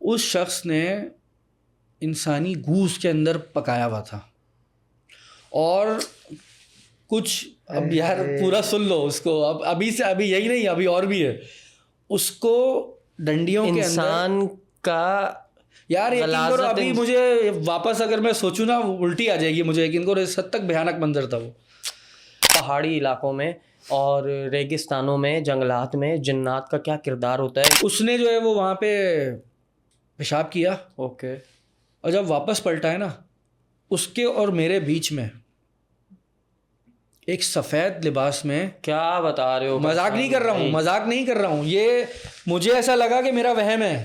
اس شخص نے انسانی گوشت کے اندر پکایا ہوا تھا, اور کچھ اب یار پورا سن لو اس کو, اب ابھی سے ابھی یہی نہیں, ابھی اور بھی ہے. اس کو ڈنڈیوں کے اندر انسان کا یار یقین کرو, ابھی مجھے واپس اگر میں سوچوں نا الٹی آ جائے گی مجھے, یقین کرو اس حد تک بھیانک منظر تھا وہ. پہاڑی علاقوں میں اور ریگستانوں میں, جنگلات میں جنات کا کیا کردار ہوتا ہے. اس نے جو ہے وہ وہاں پہ پیشاب کیا, اوکے, اور جب واپس پلٹا ہے نا, اس کے اور میرے بیچ میں ایک سفید لباس میں, کیا بتا رہے ہو, مذاق نہیں کر رہا ہوں, مذاق نہیں کر رہا ہوں, یہ مجھے ایسا لگا کہ میرا وہم ہے.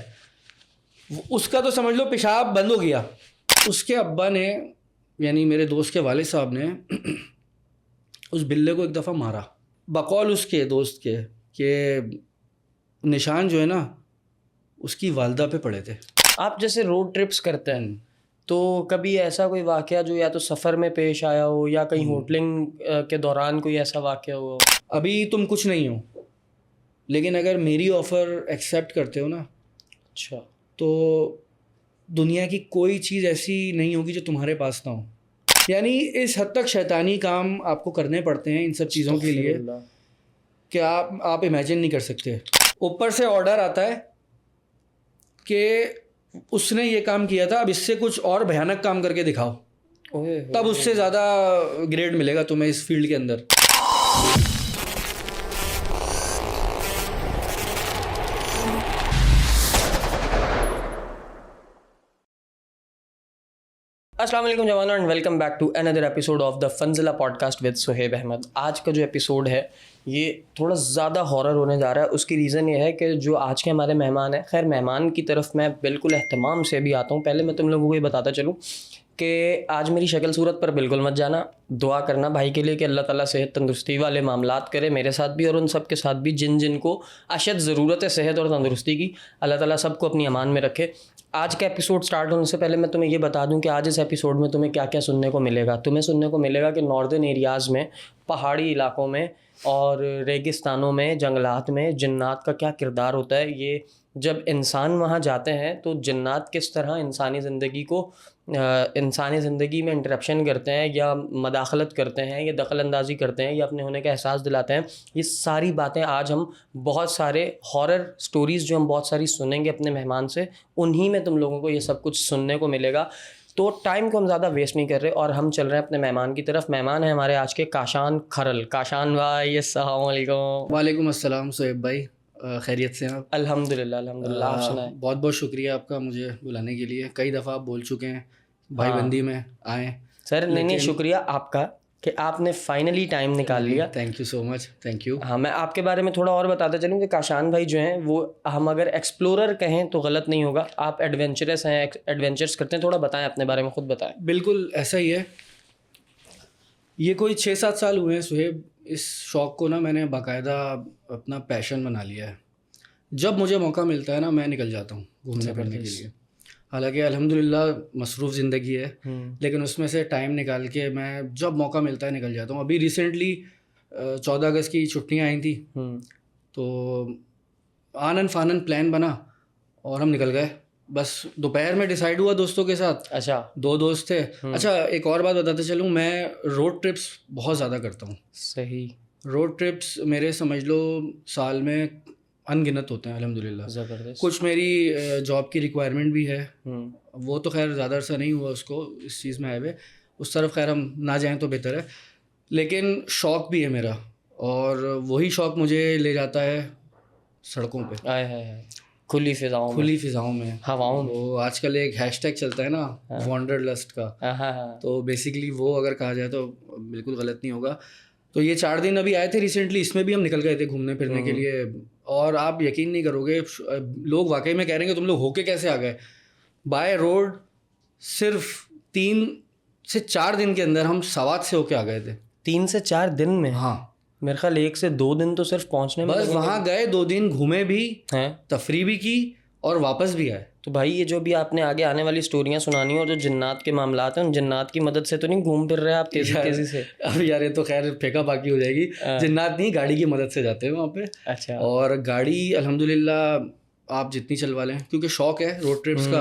اس کا تو سمجھ لو پیشاب بند ہو گیا. اس کے ابا نے, یعنی میرے دوست کے والد صاحب نے اس بلے کو ایک دفعہ مارا, بقول اس کے دوست کے کہ نشان جو ہے نا اس کی والدہ پہ پڑے تھے. آپ جیسے روڈ ٹرپس کرتے ہیں تو کبھی ایسا کوئی واقعہ جو یا تو سفر میں پیش آیا ہو یا کہیں ہوٹلنگ کے دوران کوئی ایسا واقعہ ہو؟ ابھی تم کچھ نہیں ہو, لیکن اگر میری آفر ایکسیپٹ کرتے ہو نا, اچھا, تو دنیا کی کوئی چیز ایسی نہیں ہوگی جو تمہارے پاس نہ ہو. یعنی اس حد تک شیطانی کام آپ کو کرنے پڑتے ہیں ان سب چیزوں کے لیے کہ آپ امیجن نہیں کر سکتے. اوپر سے آرڈر آتا ہے کہ اس نے یہ کام کیا تھا, اب اس سے کچھ اور بھیانک کام کر کے دکھاؤ, تب اس سے زیادہ گریڈ ملے گا تمہیں اس فیلڈ کے اندر. السلام علیکم جوانو and welcome back to another episode of the فنزلہ podcast with Suhaib Ahmed. آج کا جو ایپیسوڈ ہے یہ تھوڑا زیادہ ہارر ہونے جا رہا ہے. اس کی ریزن یہ ہے کہ جو آج کے ہمارے مہمان ہیں, خیر مہمان کی طرف میں بالکل اہتمام سے بھی آتا ہوں. پہلے میں تم لوگوں کو یہ بتاتا چلوں کہ آج میری شکل صورت پر بالکل مت جانا, دعا کرنا بھائی کے لیے کہ اللہ تعالیٰ صحت تندرستی والے معاملات کرے میرے ساتھ بھی اور ان سب کے ساتھ بھی جن کو اشد ضرورت ہے صحت اور تندرستی کی, اللہ تعالیٰ سب کو اپنی امان میں رکھے. آج کا ایپیسوڈ سٹارٹ ہونے سے پہلے میں تمہیں یہ بتا دوں کہ آج اس ایپیسوڈ میں تمہیں کیا کیا سننے کو ملے گا. تمہیں سننے کو ملے گا کہ ناردرن ایریاز میں, پہاڑی علاقوں میں اور ریگستانوں میں, جنگلات میں جنات کا کیا کردار ہوتا ہے. یہ جب انسان وہاں جاتے ہیں تو جنات کس طرح انسانی زندگی میں انٹرپشن کرتے ہیں یا مداخلت کرتے ہیں یا دخل اندازی کرتے ہیں یا اپنے ہونے کا احساس دلاتے ہیں. یہ ساری باتیں آج ہم بہت سارے ہارر سٹوریز جو ہم بہت ساری سنیں گے اپنے مہمان سے, انہی میں تم لوگوں کو یہ سب کچھ سننے کو ملے گا. تو ٹائم کو ہم زیادہ ویسٹ نہیں کر رہے اور ہم چل رہے ہیں اپنے مہمان کی طرف. مہمان ہیں ہمارے آج کے کاشان کھرل. کاشان بھائی السلام علیکم. وعلیکم السلام سہیب بھائی, خیریت سے ہیں آپ؟ الحمد للہ الحمد للہ. آپ سنائیں. بہت بہت شکریہ آپ کا مجھے بلانے کے لیے. کئی دفعہ آپ بول چکے ہیں بھائی بندی میں آئیں. سر نہیں شکریہ آپ کا کہ آپ نے فائنلی ٹائم نکال لیا. Thank you so much, thank you. ہاں, میں آپ کے بارے میں تھوڑا اور بتاتا چلوں کہ کاشان بھائی جو ہیں وہ ہم اگر ایکسپلورر کہیں تو غلط نہیں ہوگا. آپ ایڈونچرس ہیں, ایڈونچرس کرتے ہیں. تھوڑا بتائیں اپنے بارے میں, خود بتائیں. بالکل ایسا ہی ہے. یہ کوئی 6-7 سال ہوئے ہیں سہیب. اس شوق کو نا میں نے باقاعدہ اپنا پیشن بنا لیا ہے. جب مجھے موقع ملتا ہے نا میں نکل جاتا ہوں گھومنے پھرنے کے لیے. حالانکہ الحمدللہ مصروف زندگی ہے, لیکن اس میں سے ٹائم نکال کے میں جب موقع ملتا ہے نکل جاتا ہوں. ابھی ریسنٹلی 14 اگست کی چھٹیاں آئی تھیں تو آنن فانن پلان بنا اور ہم نکل گئے. بس دوپہر میں ڈیسائیڈ ہوا دوستوں کے ساتھ. اچھا, 2 دوست تھے. اچھا ایک اور بات بتاتے چلوں, میں روڈ ٹرپس بہت زیادہ کرتا ہوں. صحیح. روڈ ٹرپس میرے سمجھ لو سال میں ان گنت ہوتے ہیں الحمدللہ. زبردست. کچھ میری جاب کی ریکوائرمنٹ بھی ہے, وہ تو خیر زیادہ عرصہ نہیں ہوا اس کو اس چیز میں آئے ہوئے, اس طرف خیر ہم نہ جائیں تو بہتر ہے. لیکن شوق بھی ہے میرا, اور وہی شوق مجھے لے جاتا ہے سڑکوں پہ, کھلی فضاؤں میں, ہواؤں میں. وہ آج کل ایک ہیش ٹیگ چلتا ہے نا وانڈر لسٹ کا, تو بیسیکلی وہ اگر کہا جائے تو بالکل غلط نہیں ہوگا. تو یہ 4 دن ابھی آئے تھے ریسنٹلی, اس میں بھی ہم نکل گئے تھے گھومنے پھرنے کے لیے. اور آپ یقین نہیں کرو گے, لوگ واقعی میں کہہ رہے ہیں کہ تم لوگ ہو کے کیسے آ گئے. بائی روڈ صرف 3 سے 4 دن کے اندر ہم سوات سے ہو کے آ گئے تھے. 3 سے 4 دن میں؟ ہاں میرے خیال 1 سے 2 دن تو صرف پہنچنے میں. بس وہاں گئے, 2 دن گھومے بھی, تفریح بھی کی اور واپس بھی آئے. تو بھائی یہ جو بھی آپ نے آگے آنے والی اسٹوریاں سنانی اور جو جنات کے معاملات ہیں, ان جنات کی مدد سے تو نہیں گھوم پھر رہے آپ تیزی سے؟ اب یار یہ تو خیر پھینکا باقی ہو جائے گی. جنات نہیں, گاڑی کی مدد سے جاتے ہیں وہاں پہ. اچھا. اور گاڑی الحمدللہ آپ جتنی چلوا لیں, کیونکہ شوق ہے روڈ ٹرپس کا.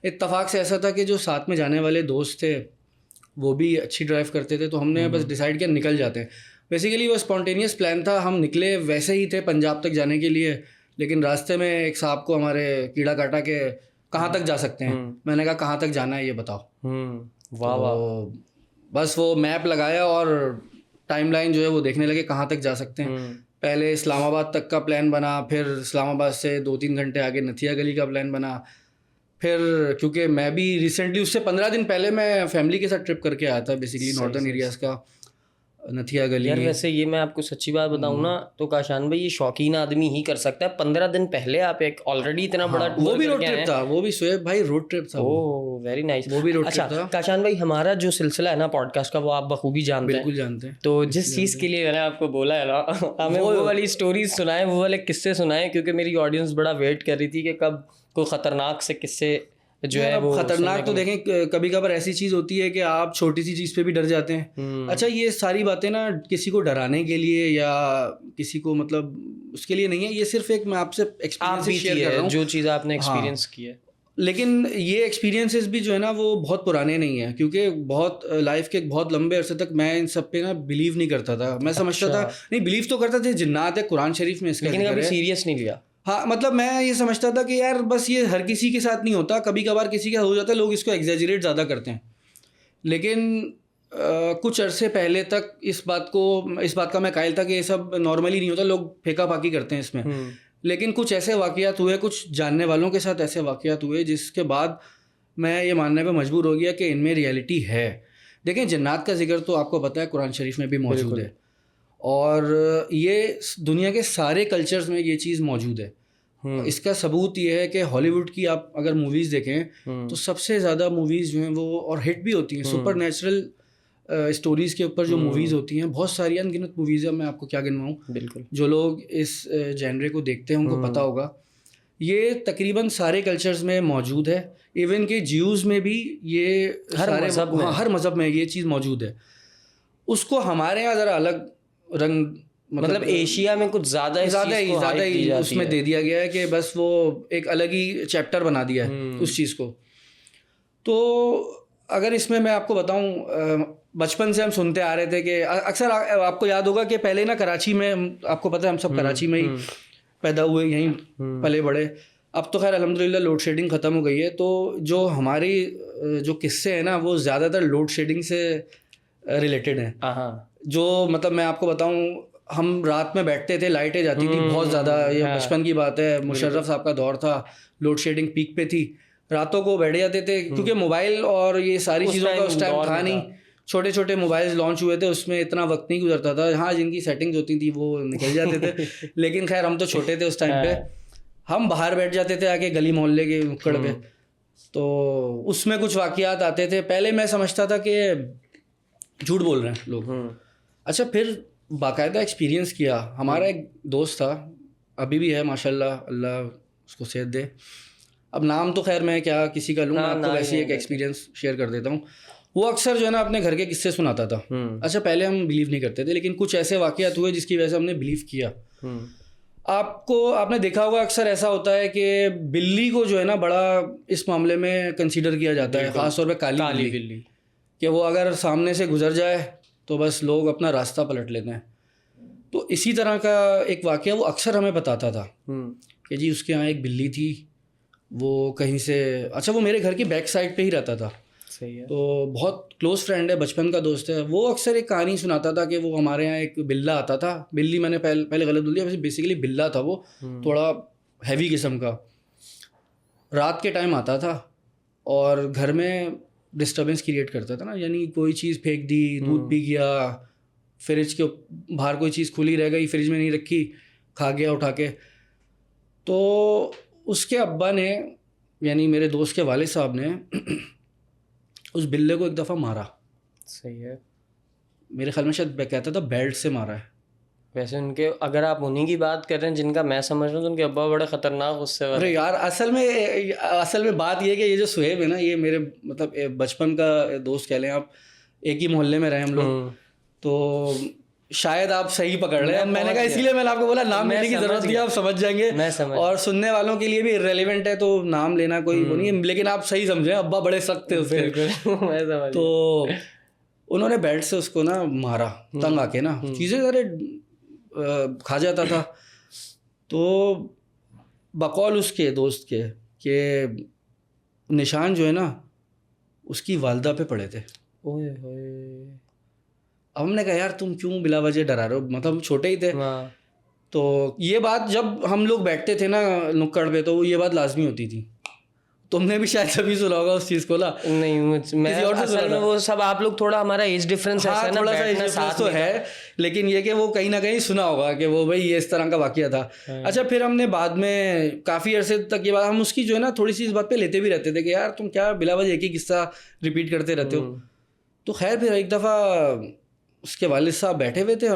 اتفاق سے ایسا تھا کہ جو ساتھ میں جانے والے دوست تھے وہ بھی اچھی ڈرائیو کرتے تھے, تو ہم نے بس ڈیسائیڈ کیا نکل جاتے ہیں. بیسیکلی وہ اسپونٹینیس پلان تھا, ہم نکلے ویسے ہی تھے پنجاب تک جانے کے لیے, لیکن راستے میں ایک صاحب کو ہمارے کیڑا کاٹا کہ کہاں تک جا سکتے ہیں. میں نے کہا کہاں تک جانا ہے یہ بتاؤ. واہ واہ. بس وہ میپ لگایا اور ٹائم لائن جو ہے وہ دیکھنے لگے کہاں تک جا سکتے ہیں. پہلے اسلام آباد تک کا پلان بنا, پھر اسلام آباد سے 2-3 گھنٹے آگے نتھیا گلی کا پلان بنا. پھر کیونکہ میں بھی ریسنٹلی اس سے 15 دن پہلے میں فیملی کے ساتھ ٹرپ کر کے آیا تھا, بیسیکلی ناردرن ایریاز کا, نتھیا گلی. یار ویسے یہ میں آپ کو سچی بات بتاؤں نا تو کاشان بھائی یہ شوقین آدمی ہی کر سکتا ہے. 15 دن پہلے آپ ایک آلریڈی اتنا بڑا وہ بھی روڈ ٹرپ تھا, وہ بھی شعیب بھائی روڈ ٹرپ تھا. اوہ ویری نائس. وہ بھی روڈ اچھا ٹرپ تھا. کاشان بھائی ہمارا جو سلسلہ ہے نا پوڈ کاسٹ کا وہ آپ بخوبی جانتے ہیں. بالکل جانتے ہیں. تو جس چیز کے لیے میں نے آپ کو بولا ہے نا ہمیں وہ والی اسٹوریز سنائیں, وہ والے قصے سنائیں, کیونکہ میری آڈینس بڑا ویٹ کر رہی تھی کہ کب کوئی خطرناک سے قصے جو ہے وہ خطرناک. تو دیکھیں کبھی کبھار ایسی چیز ہوتی ہے کہ آپ چھوٹی سی چیز پہ بھی ڈر جاتے ہیں. اچھا یہ ساری باتیں نا کسی کو ڈرانے کے لیے یا کسی کو مطلب اس کے لیے نہیں ہے, یہ صرف ایک میں آپ سے ایکسپیرینس شیئر کر رہا ہوں جو چیز آپ نے ایکسپیرینس کی ہے. لیکن یہ ایکسپیرینسز بھی جو ہے نا وہ بہت پرانے نہیں ہیں, کیونکہ بہت لائف کے بہت لمبے عرصے تک میں ان سب پہ نا بلیو نہیں کرتا تھا. میں سمجھتا تھا نہیں, بلیو تو کرتا تھا جنات ہے قرآن شریف میں اس کا, لیکن کبھی سیریس نہیں لیا. ہاں مطلب میں یہ سمجھتا تھا کہ یار بس یہ ہر کسی کے ساتھ نہیں ہوتا, کبھی کبھار کسی کے ہو جاتا ہے, لوگ اس کو ایگزیجریٹ زیادہ کرتے ہیں. لیکن کچھ عرصے پہلے تک اس بات کا میں قائل تھا کہ یہ سب نارملی نہیں ہوتا, لوگ پھینکا پھاکی کرتے ہیں اس میں. لیکن کچھ ایسے واقعات ہوئے, کچھ جاننے والوں کے ساتھ ایسے واقعات ہوئے جس کے بعد میں یہ ماننے پہ مجبور ہو گیا کہ ان میں ریئلٹی ہے. دیکھیں جنات کا ذکر تو آپ کو پتہ ہے قرآن شریف میں بھی موجود ہے, اور یہ دنیا کے سارے کلچرز میں یہ چیز موجود ہے. اس کا ثبوت یہ ہے کہ ہالی ووڈ کی آپ اگر موویز دیکھیں تو سب سے زیادہ موویز جو ہیں وہ اور ہٹ بھی ہوتی ہیں سپر نیچرل اسٹوریز کے اوپر جو موویز ہوتی ہیں, بہت ساری ان گنت موویز ہیں, میں آپ کو کیا گنواؤں. بالکل جو لوگ اس جینرے کو دیکھتے ہیں ان کو پتہ ہوگا. یہ تقریباً سارے کلچرز میں موجود ہے, ایون کہ جیوز میں بھی یہ ہر مذہب میں یہ چیز موجود ہے. اس کو ہمارے یہاں ذرا الگ رنگ مطلب ایشیا میں کچھ زیادہ ہی اس میں دے دیا گیا ہے کہ بس وہ ایک الگ ہی چیپٹر بنا دیا ہے اس چیز کو. تو اگر اس میں آپ کو بتاؤں, بچپن سے ہم سنتے آ رہے تھے کہ اکثر آپ کو یاد ہوگا کہ پہلے نا کراچی میں, آپ کو پتہ ہے ہم سب کراچی میں ہی پیدا ہوئے, یہیں پلے بڑے. اب تو خیر الحمدللہ لوڈ شیڈنگ ختم ہو گئی ہے, تو جو ہماری جو قصے ہیں نا وہ زیادہ تر لوڈ شیڈنگ سے ریلیٹڈ ہیں. جو مطلب میں آپ کو بتاؤں, ہم رات میں بیٹھتے تھے, لائٹیں جاتی تھی بہت زیادہ, یہ بچپن کی بات ہے, مشرف صاحب کا دور تھا, لوڈ شیڈنگ پیک پہ تھی, راتوں کو بیٹھ جاتے تھے کیونکہ موبائل اور یہ ساری چیزوں کا اس ٹائم تھا نہیں. چھوٹے چھوٹے موبائلز لانچ ہوئے تھے, اس میں اتنا وقت نہیں گزرتا تھا. ہاں جن کی سیٹنگز ہوتی تھیں وہ نکل جاتے تھے, لیکن خیر ہم تو چھوٹے تھے اس ٹائم پہ, ہم باہر بیٹھ جاتے تھے آ کے گلی محلے کے نکڑ پہ, تو اس میں کچھ واقعات آتے تھے. پہلے میں سمجھتا تھا کہ جھوٹ بول رہے ہیں لوگ. اچھا پھر باقاعدہ ایکسپیرینس کیا. ہمارا ایک دوست تھا, ابھی بھی ہے ماشاء اللہ, اللہ اس کو صحت دے. اب نام تو خیر میں کیا کسی کا لوں, میں آپ کو ویسے ایک ایکسپیرینس شیئر کر دیتا ہوں. وہ اکثر جو ہے نا اپنے گھر کے قصے سناتا تھا. اچھا پہلے ہم بلیو نہیں کرتے تھے, لیکن کچھ ایسے واقعات ہوئے جس کی وجہ سے ہم نے بلیو کیا. آپ نے دیکھا ہوگا اکثر ایسا ہوتا ہے کہ بلی کو جو ہے نا بڑا اس معاملے میں کنسیڈر کیا جاتا ہے, خاص طور پہ کالی بلی, کہ وہ اگر سامنے سے گزر جائے تو بس لوگ اپنا راستہ پلٹ لیتے ہیں. تو اسی طرح کا ایک واقعہ وہ اکثر ہمیں بتاتا تھا کہ جی اس کے یہاں ایک بلی تھی, وہ کہیں سے, اچھا وہ میرے گھر کی بیک سائڈ پہ ہی رہتا تھا. صحیح ہے. تو بہت کلوز فرینڈ ہے, بچپن کا دوست ہے. وہ اکثر ایک کہانی سناتا تھا کہ وہ ہمارے یہاں ایک بلا آتا تھا. بلی میں نے پہلے غلط بول دیا, ویسے بیسیکلی بلا تھا, وہ تھوڑا ہیوی قسم کا. رات کے ٹائم آتا تھا اور گھر میں ڈسٹربینس کریٹ کرتا تھا نا, یعنی کوئی چیز پھینک دی, دودھ پی گیا, فریج کے باہر کوئی چیز کھلی رہ گئی, فریج میں نہیں رکھی, کھا گیا اٹھا کے. تو اس کے ابا نے, یعنی میرے دوست کے والد صاحب نے اس بلے کو ایک دفعہ مارا. صحیح ہے. میرے خیال میں شاید کہتا تھا بیلٹ سے مارا ہے. ویسے ان کے, اگر آپ انہیں کی بات کر رہے ہیں جن کا میں سمجھ رہا ہوں, تو ان کے ابا بڑے خطرناک غصے والے. ارے یار اصل میں بات یہ ہے کہ یہ جو صہیب ہے نا, یہ میرے مطلب بچپن کا دوست کہہ لیں آپ, ایک ہی محلے میں رہے ہم لوگ. تو شاید آپ صحیح پکڑ رہے ہیں. میں نے کہا اسی لیے میں نے آپ کو بولا نام لینے کی ضرورت نہیں ہے, آپ سمجھ جائیں گے, اور سننے والوں کے لیے بھی ریلیونٹ ہے تو نام لینا کوئی وہ نہیں ہے, لیکن آپ صحیح سمجھیں, ابا بڑے سخت تھے اس کے. تو انہوں نے بیٹ سے اس کو نا مارا تنگ آ کے نا, چیزیں سارے کھا جاتا تھا. تو بقول اس کے دوست کے کہ نشان جو ہے نا اس کی والدہ پہ پڑے تھے. اب ہم نے کہا یار تم کیوں بلا وجہ ڈرا رہے ہو, مطلب چھوٹے ہی تھے. تو یہ بات جب ہم لوگ بیٹھتے تھے نا نکڑ پہ تو یہ بات لازمی ہوتی تھی. تم نے بھی شاید سبھی سنا ہوگا اس چیز کو نا. نہیں میں اصل میں وہ سب آپ لوگ تھوڑا ہمارا ایج ڈفرینس ہے, تھوڑا سا ایج ڈفرینس تو ہے, لیکن یہ کہ وہ کہیں نہ کہیں سنا ہوگا کہ وہ بھائی یہ اس طرح کا واقعہ تھا. اچھا پھر ہم نے بعد میں کافی عرصے تک یہ بات ہم اس کی جو ہے نا تھوڑی سی اس بات پہ لیتے بھی رہتے تھے کہ یار تم کیا بلا وجہ ایک ہی قصہ ریپیٹ کرتے رہتے ہو. تو خیر پھر ایک دفعہ اس کے والد صاحب بیٹھے ہوئے تھے,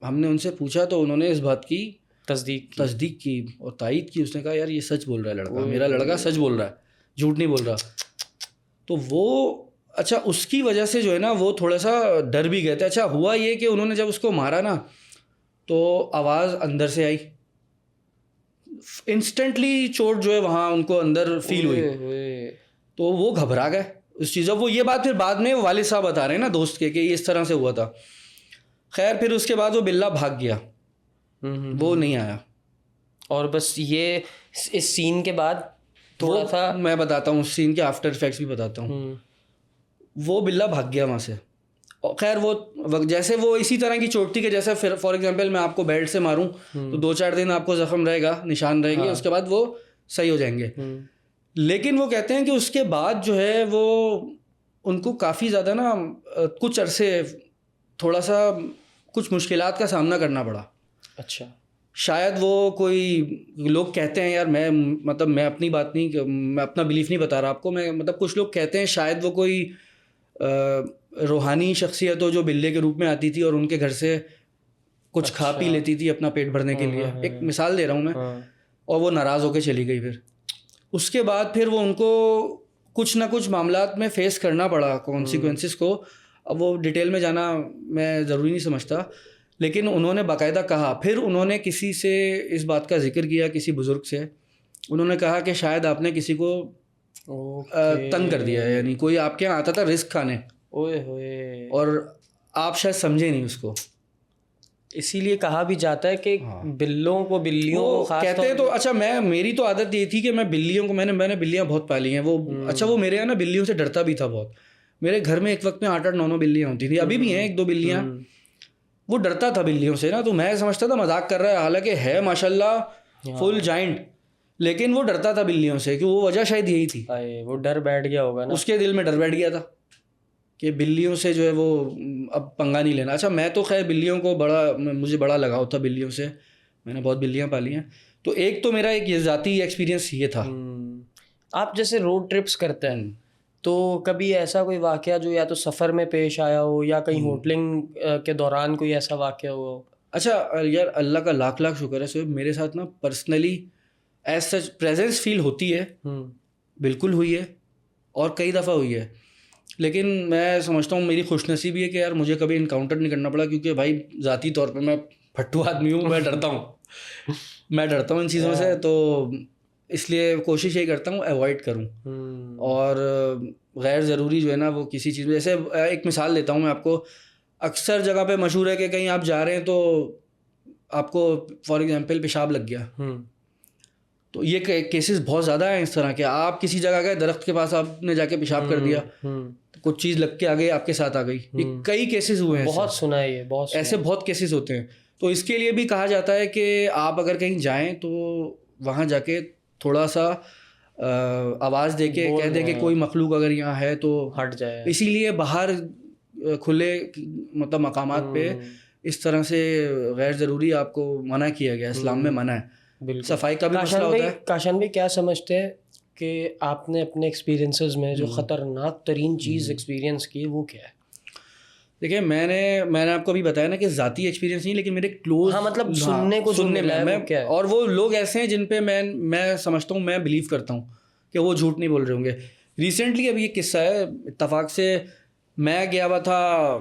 ہم نے ان سے پوچھا تو انہوں نے اس بات کی تصدیق کی اور تائید کی. اس نے کہا یار یہ سچ بول رہا ہے لڑکا, میرا لڑکا سچ بول رہا ہے, جھوٹ نہیں بول رہا. تو وہ اچھا اس کی وجہ سے جو ہے نا وہ تھوڑا سا ڈر بھی گئے تھے. اچھا ہوا یہ کہ انہوں نے جب اس کو مارا نا تو آواز اندر سے آئی, انسٹنٹلی چوٹ جو ہے وہاں ان کو اندر فیل ہوئی, تو وہ گھبرا گئے اس چیز. وہ یہ بات پھر بعد میں والد صاحب بتا رہے ہیں نا دوست کے کہ یہ اس طرح سے ہوا تھا. خیر پھر اس کے بعد وہ بلا بھاگ گیا, وہ نہیں آیا. اور بس یہ اس سین کے بعد تھوڑا سا میں بتاتا ہوں, اس سین کے آفٹر افیکٹس بھی بتاتا ہوں. وہ بلا بھاگ گیا وہاں سے. خیر وہ جیسے وہ اسی طرح کی چوٹ تھی کہ جیسے فار ایگزامپل میں آپ کو بیلٹ سے ماروں تو 2-4 دن آپ کو زخم رہے گا, نشان رہیں گے, اس کے بعد وہ صحیح ہو جائیں گے. لیکن وہ کہتے ہیں کہ اس کے بعد جو ہے وہ ان کو کافی زیادہ نا کچھ عرصے تھوڑا سا کچھ مشکلات کا سامنا کرنا پڑا. اچھا شاید وہ کوئی لوگ کہتے ہیں یار میں اپنی بات نہیں, میں اپنا بلیف نہیں بتا رہا آپ کو, میں مطلب کچھ لوگ کہتے ہیں شاید وہ کوئی روحانی شخصیت ہو جو بلے کے روپ میں آتی تھی اور ان کے گھر سے کچھ کھا پی لیتی تھی اپنا پیٹ بھرنے کے لیے. ایک مثال دے رہا ہوں میں. اور وہ ناراض ہو کے چلی گئی. پھر اس کے بعد پھر وہ ان کو کچھ نہ کچھ معاملات میں فیس کرنا پڑا کانسیکوینسز کو. اب وہ ڈیٹیل میں جانا میں ضروری نہیں سمجھتا, لیکن انہوں نے باقاعدہ کہا, پھر انہوں نے کسی سے اس بات کا ذکر کیا, کسی بزرگ سے. انہوں نے کہا کہ شاید آپ نے کسی کو تنگ کر دیا ہے, یعنی کوئی آپ کے یہاں آتا تھا رزق کھانے اور آپ شاید سمجھے نہیں اس کو. اسی لیے کہا بھی جاتا ہے کہ بلیوں کو کہتے ہیں. تو اچھا میری تو عادت یہ تھی کہ میں بلیوں کو میں نے بلیاں بہت پالی ہیں. وہ اچھا وہ میرے یہاں نا بلیوں سے ڈرتا بھی تھا بہت. میرے گھر میں ایک وقت میں 8-9 بلیاں ہوتی تھیں, ابھی بھی ہیں 1-2 بلیاں. وہ ڈرتا تھا بلیوں سے نا, تو میں سمجھتا تھا مذاق کر رہا ہے, حالانکہ ہے ماشاء اللہ فل جائنٹ, لیکن وہ ڈرتا تھا بلیوں سے. کہ وہ وجہ شاید یہی تھی, وہ ڈر بیٹھ گیا ہوگا نا اس کے دل میں, ڈر بیٹھ گیا تھا کہ بلیوں سے جو ہے وہ اب پنگا نہیں لینا. اچھا میں تو خیر بلیوں کو مجھے بڑا لگاؤ تھا بلیوں سے, میں نے بہت بلیاں پالی ہیں. تو ایک تو میرا ایک ذاتی ایکسپیرینس یہ تھا. آپ جیسے روڈ ٹرپس کرتے ہیں تو کبھی ایسا کوئی واقعہ جو یا تو سفر میں پیش آیا ہو یا کہیں ہوٹلنگ کے دوران کوئی ایسا واقعہ ہو؟ اچھا یار اللہ کا لاکھ شکر ہے صرف میرے ساتھ نا پرسنلی ایز سچ پریزنس فیل ہوتی ہے, بالکل ہوئی ہے اور کئی دفعہ ہوئی ہے. لیکن میں سمجھتا ہوں میری خوش نصیبی ہے کہ یار مجھے کبھی انکاؤنٹر نہیں کرنا پڑا, کیونکہ بھائی ذاتی طور پہ میں پھٹو آدمی ہوں, میں ڈرتا ہوں ان چیزوں سے. تو اس لیے کوشش یہی کرتا ہوں اوائڈ کروں, اور غیر ضروری جو ہے نا وہ کسی چیز میں, جیسے ایک مثال دیتا ہوں میں آپ کو. اکثر جگہ پہ مشہور ہے کہ کہیں آپ جا رہے ہیں تو آپ کو فار ایگزامپل پیشاب لگ گیا, تو یہ کیسز بہت زیادہ ہیں اس طرح کے. آپ کسی جگہ گئے, درخت کے پاس آپ نے جا کے پیشاب کر دیا, کچھ چیز لگ کے آگے آپ کے ساتھ آ گئی. یہ کئی کیسز ہوئے ہیں, بہت سنا ہے, ایسے بہت کیسز ہوتے ہیں. تو اس کے لیے بھی کہا جاتا ہے کہ آپ اگر کہیں جائیں تو وہاں جا کے تھوڑا سا آواز دے کے کہہ دے کہ کوئی مخلوق اگر یہاں ہے تو ہٹ جائے. اسی لیے باہر کھلے مطلب مقامات پہ اس طرح سے غیر ضروری آپ کو منع کیا گیا, اسلام میں منع ہے. صفائی کا بھی مسئلہ ہوتا ہے. کاشان بھائی کیا سمجھتے ہیں کہ آپ نے اپنے ایکسپیرینسز میں جو خطرناک ترین چیز ایکسپیرینس کی وہ کیا ہے؟ دیکھیں میں نے آپ کو بھی بتایا نا کہ ذاتی ایکسپیرینس نہیں, لیکن میرے کلوز مطلب سننے میں, اور وہ لوگ ایسے ہیں جن پہ میں سمجھتا ہوں, میں بلیو کرتا ہوں کہ وہ جھوٹ نہیں بول رہے ہوں گے. ریسنٹلی ابھی یہ قصہ ہے, اتفاق سے میں گیا ہوا تھا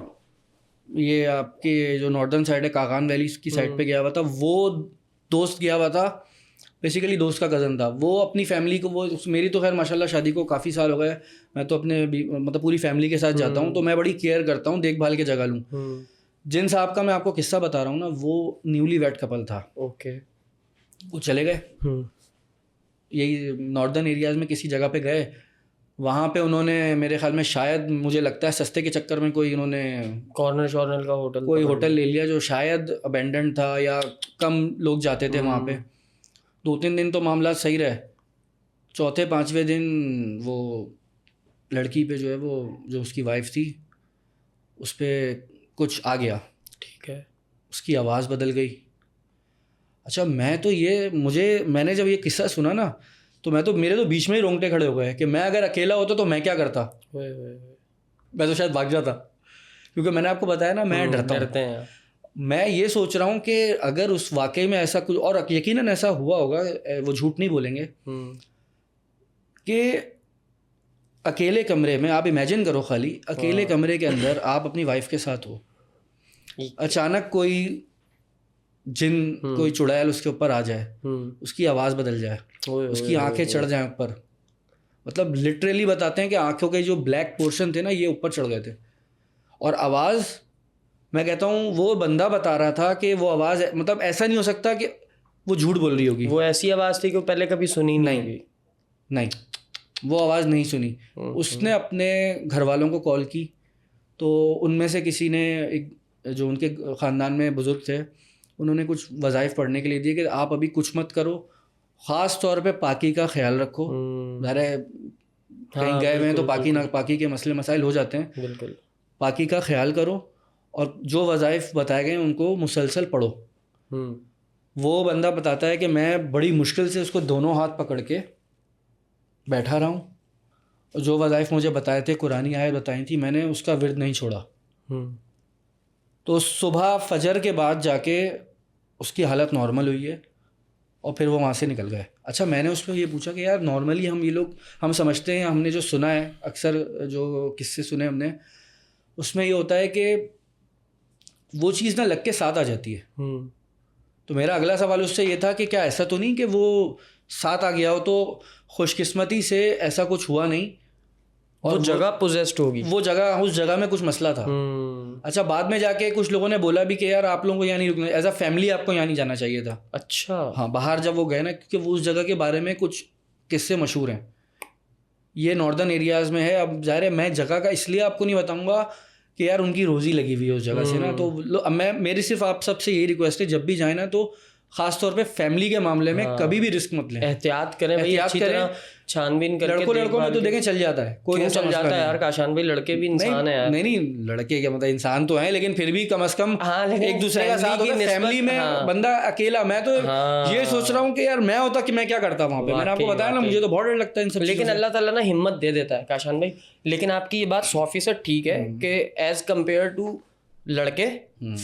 یہ آپ کے جو ناردرن سائڈ ہے کاغان ویلی کی سائڈ پہ گیا ہوا تھا. وہ دوست گیا ہوا تھا, بیسیکلی دوست کا کزن تھا. وہ اپنی فیملی کو, وہ میری تو خیر ماشاء اللہ شادی کو کافی سال ہو گئے, میں تو اپنے مطلب پوری فیملی کے ساتھ جاتا ہوں, تو میں بڑی کیئر کرتا ہوں, دیکھ بھال کے جگہ لوں. جن صاحب کا میں آپ کو قصہ بتا رہا ہوں نا, وہ نیولی ویڈ کپل تھا. اوکے. وہ چلے گئے یہی ناردرن ایریاز میں کسی جگہ پہ گئے, وہاں پہ انہوں نے میرے خیال میں شاید مجھے لگتا ہے سستے کے چکر میں کوئی انہوں نے کارنر شارنر کا ہوٹل, کوئی ہوٹل لے لیا جو شاید ابینڈنڈ تھا یا کم لوگ جاتے تھے وہاں پہ. 2-3 دن تو معاملات صحیح رہے. چوتھے 5ویں دن وہ لڑکی پہ جو ہے وہ جو اس کی وائف تھی اس پہ کچھ آ گیا. ٹھیک ہے. اس کی آواز بدل گئی. اچھا میں نے جب یہ قصہ سنا نا تو میرے تو بیچ میں ہی رونگٹے کھڑے ہو گئے کہ میں اگر اکیلا ہوتا تو میں کیا کرتا. میں تو شاید بھاگ جاتا, کیونکہ میں نے آپ کو بتایا نا میں ڈرتے ہیں. میں یہ سوچ رہا ہوں کہ اگر اس واقعے میں ایسا کچھ, اور یقیناً ایسا ہوا ہوگا, وہ جھوٹ نہیں بولیں گے, کہ اکیلے کمرے میں آپ امیجن کرو, خالی اکیلے کمرے کے اندر آپ اپنی وائف کے ساتھ ہو, اچانک کوئی جن کوئی چڑیل اس کے اوپر آ جائے, اس کی آواز بدل جائے, اس کی آنکھیں چڑھ جائیں اوپر. مطلب لٹریلی بتاتے ہیں کہ آنکھوں کے جو بلیک پورشن تھے نا یہ اوپر چڑھ گئے تھے. اور آواز, میں کہتا ہوں وہ بندہ بتا رہا تھا کہ وہ آواز, مطلب ایسا نہیں ہو سکتا کہ وہ جھوٹ بول رہی ہوگی. وہ ایسی آواز تھی کہ وہ پہلے کبھی سنی نہیں, وہ آواز نہیں سنی. اس نے اپنے گھر والوں کو کال کی, تو ان میں سے کسی نے, ایک جو ان کے خاندان میں بزرگ تھے, انہوں نے کچھ وظائف پڑھنے کے لیے دیے کہ آپ ابھی کچھ مت کرو, خاص طور پہ پاکی کا خیال رکھو. ظاہر ہے کہیں گئے ہوئے ہیں تو پاکی کے مسئلے مسائل ہو جاتے ہیں. بالکل. پاکی کا خیال کرو, اور جو وظائف بتائے گئے ہیں ان کو مسلسل پڑھو. وہ بندہ بتاتا ہے کہ میں بڑی مشکل سے اس کو دونوں ہاتھ پکڑ کے بیٹھا رہا ہوں, اور جو وظائف مجھے بتائے تھے, قرآنی آیت بتائی تھی, میں نے اس کا ورد نہیں چھوڑا. تو صبح فجر کے بعد جا کے اس کی حالت نارمل ہوئی ہے, اور پھر وہ وہاں سے نکل گئے. اچھا میں نے اس کو یہ پوچھا کہ یار نارملی ہم سمجھتے ہیں, ہم نے جو سنا ہے اکثر جو قصے سنے ہم نے, اس میں یہ ہوتا ہے کہ وہ چیز نہ لگ کے ساتھ آ جاتی ہے. تو میرا اگلا سوال اس سے یہ تھا کہ کیا ایسا تو نہیں کہ وہ ساتھ آ گیا ہو, تو خوش قسمتی سے ایسا کچھ ہوا نہیں, اور جگہ پوزیسڈ ہوگی, اس جگہ میں کچھ مسئلہ تھا. اچھا بعد میں جا کے کچھ لوگوں نے بولا بھی کہ یار آپ لوگوں کو یہاں نہیں رکنا, ایز اے فیملی آپ کو یہاں نہیں جانا چاہیے تھا. اچھا. ہاں باہر جب وہ گئے نا, کیونکہ وہ اس جگہ کے بارے میں کچھ قصے مشہور ہیں, یہ ناردرن ایریاز میں ہے. اب ظاہر ہے میں جگہ کا اس لیے آپ کو نہیں بتاؤں گا کہ یار ان کی روزی لگی ہوئی ہے اس جگہ سے نا, تو میری صرف آپ سب سے یہی ریکویسٹ ہے, جب بھی جائیں نا تو خاص طور پہ فیملی کے معاملے میں کبھی بھی رسک مت لیں, احتیاط کریں, اچھی طرح چھان بین کر کے. لڑکوں میں تو دیکھیں چل جاتا ہے, کوئی چل جاتا ہے یار کاشان بھائی, لڑکے بھی انسان ہیں یار. نہیں لڑکے کیا مطلب انسان تو ہیں, لیکن پھر بھی کم از کم ایک دوسرے کا ساتھ ہوتا ہے. فیملی میں بندہ اکیلا, میں تو یہ سوچ رہا ہوں کہ یار میں ہوتا کہ میں کیا کرتا وہاں پہ. میں نے آپ کو بتایا نا مجھے تو بہت ڈر لگتا ہے ان سب, لیکن اللہ تعالیٰ نا ہمت دے دیتا ہے کاشان بھائی. لیکن آپ کی یہ بات 100% ٹھیک ہے کہ ایز کمپیئر ٹو لڑکے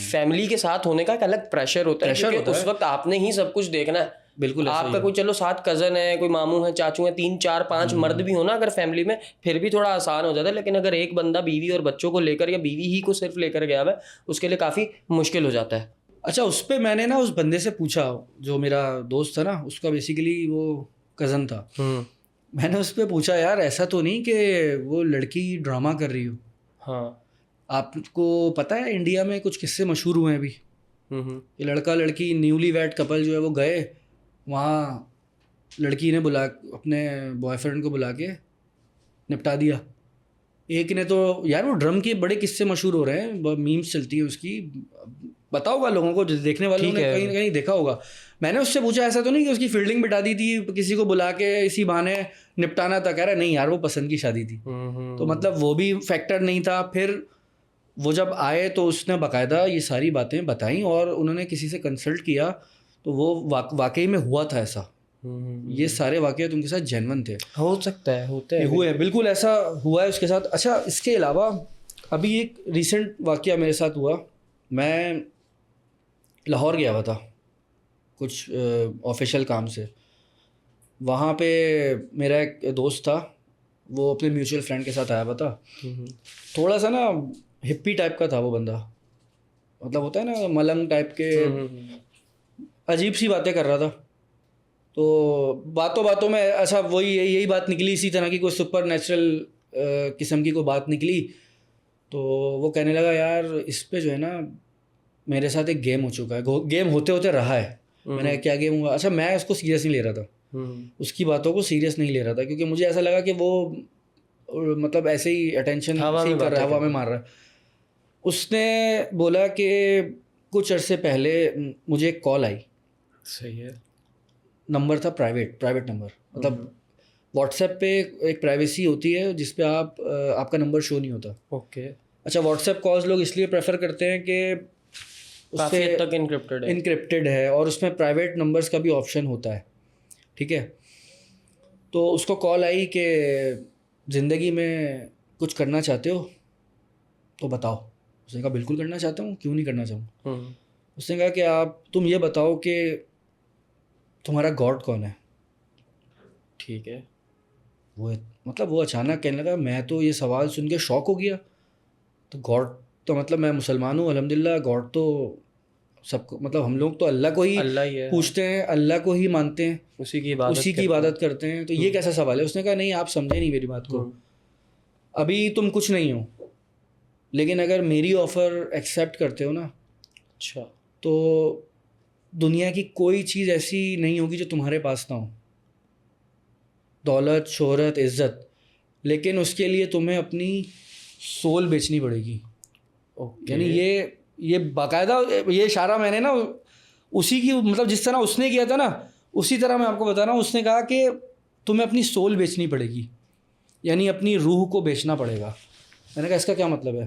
فیملی کے ساتھ ہونے کا ایک الگ پریشر ہوتا ہے, کیونکہ اس وقت آپ نے ہی سب کچھ دیکھنا ہے. بالکل. آپ کا کوئی چلو 7 کزن ہے, کوئی ماموں ہے, چاچو ہیں, 3 4 5 مرد بھی ہونا اگر فیملی میں, پھر بھی تھوڑا آسان ہو جاتا ہے. لیکن اگر ایک بندہ بیوی اور بچوں کو لے کر, یا بیوی ہی کو صرف لے کر گیا ہوا ہے, اس کے لیے کافی مشکل ہو جاتا ہے. اچھا اس پہ میں نے نا اس بندے سے پوچھا, جو میرا دوست تھا نا, اس کا بیسیکلی وہ کزن تھا. میں نے اس پہ پوچھا یار ایسا تو نہیں کہ وہ لڑکی ڈرامہ کر رہی ہو. ہاں آپ کو پتہ ہے انڈیا میں کچھ قصے مشہور ہوئے ہیں ابھی, کہ لڑکا لڑکی نیولی ویڈ کپل جو ہے وہ گئے وہاں, لڑکی نے اپنے بوائے فرینڈ کو بلا کے نپٹا دیا. ایک نے تو یار وہ ڈرم کے بڑے قصے مشہور ہو رہے ہیں, میمز چلتی ہیں اس کی, پتا ہوگا لوگوں کو, دیکھنے والوں نے کہیں نہ کہیں دیکھا ہوگا. میں نے اس سے پوچھا ایسا تو نہیں کہ اس کی فیلڈنگ بٹا دی تھی, کسی کو بلا کے اسی بہانے نپٹانا تھا. کہہ رہا نہیں یار وہ پسند کی شادی تھی, تو مطلب وہ بھی فیکٹر نہیں تھا. پھر وہ جب آئے تو اس نے باقاعدہ یہ ساری باتیں بتائیں, اور انہوں نے کسی سے کنسلٹ کیا تو وہ واقعی میں ہوا تھا ایسا. یہ سارے واقعات ان کے ساتھ جینون تھے. ہو سکتا ہے, ہوتے ہیں, ہوئے, بالکل ایسا ہوا ہے اس کے ساتھ. اچھا اس کے علاوہ ابھی ایک ریسنٹ واقعہ میرے ساتھ ہوا. میں لاہور گیا ہوا تھا کچھ آفیشیل کام سے. وہاں پہ میرا ایک دوست تھا, وہ اپنے میوچل فرینڈ کے ساتھ آیا ہوا تھا. تھوڑا سا نا ہپی ٹائپ کا تھا وہ بندہ, مطلب ہوتا ہے نا ملنگ ٹائپ کے, عجیب سی باتیں کر رہا تھا. تو باتوں میں اچھا وہی یہی بات نکلی, اسی طرح کی کوئی سپر نیچرل قسم کی کوئی بات نکلی. تو وہ کہنے لگا یار اس پہ جو ہے نا میرے ساتھ ایک گیم ہو چکا ہے, گیم ہوتے ہوتے رہا ہے. میں نے کیا گیم ہوا؟ اچھا میں اس کو سیریس نہیں لے رہا تھا, اس کی باتوں کو سیریس نہیں لے رہا تھا, کیونکہ مجھے ایسا لگا کہ وہ مطلب ایسے ہی اٹینشن کر رہا ہے, ہوا میں مار رہا ہے. اس نے بولا کہ کچھ عرصے پہلے مجھے ایک کال آئی. صحیح ہے. نمبر تھا پرائیویٹ نمبر, مطلب واٹس ایپ پہ ایک پرائیویسی ہوتی ہے جس پہ آپ کا نمبر شو نہیں ہوتا. اوکے. اچھا واٹس ایپ کالز لوگ اس لیے پریفر کرتے ہیں کہ اس کافی سے حد تک انکرپٹیڈ ہے اور اس میں پرائیویٹ نمبرس کا بھی آپشن ہوتا ہے. ٹھیک ہے. تو اس کو کال آئی کہ زندگی میں کچھ کرنا چاہتے ہو تو بتاؤ. اس نے کہا بالکل کرنا چاہتا ہوں, کیوں نہیں کرنا چاہوں. اس نے کہا کہ تم یہ بتاؤ کہ تمہارا گاڈ کون ہے. ٹھیک ہے. وہ اچانک کہنے لگا, میں تو یہ سوال سن کے شوق ہو گیا. تو گاڈ تو مطلب میں مسلمان ہوں الحمدللہ, گاڈ تو سب کو, مطلب ہم لوگ تو اللہ کو ہی پوچھتے ہیں, اللہ کو ہی مانتے ہیں, اسی کی عبادت کرتے ہیں. تو یہ کیسا سوال ہے؟ اس نے کہا نہیں آپ سمجھے نہیں میری بات کو. ابھی تم کچھ نہیں ہو, لیکن اگر میری آفر ایکسیپٹ کرتے ہو نا, اچھا, تو دنیا کی کوئی چیز ایسی نہیں ہوگی جو تمہارے پاس نہ ہو, دولت, شہرت, عزت, لیکن اس کے لیے تمہیں اپنی سول بیچنی پڑے گی. یعنی یہ باقاعدہ یہ اشارہ میں نے نا اسی کی, مطلب جس طرح اس نے کیا تھا نا اسی طرح میں آپ کو بتا رہا ہوں. اس نے کہا کہ تمہیں اپنی سول بیچنی پڑے گی, یعنی اپنی روح کو بیچنا پڑے گا. میں نے کہا اس کا کیا مطلب ہے؟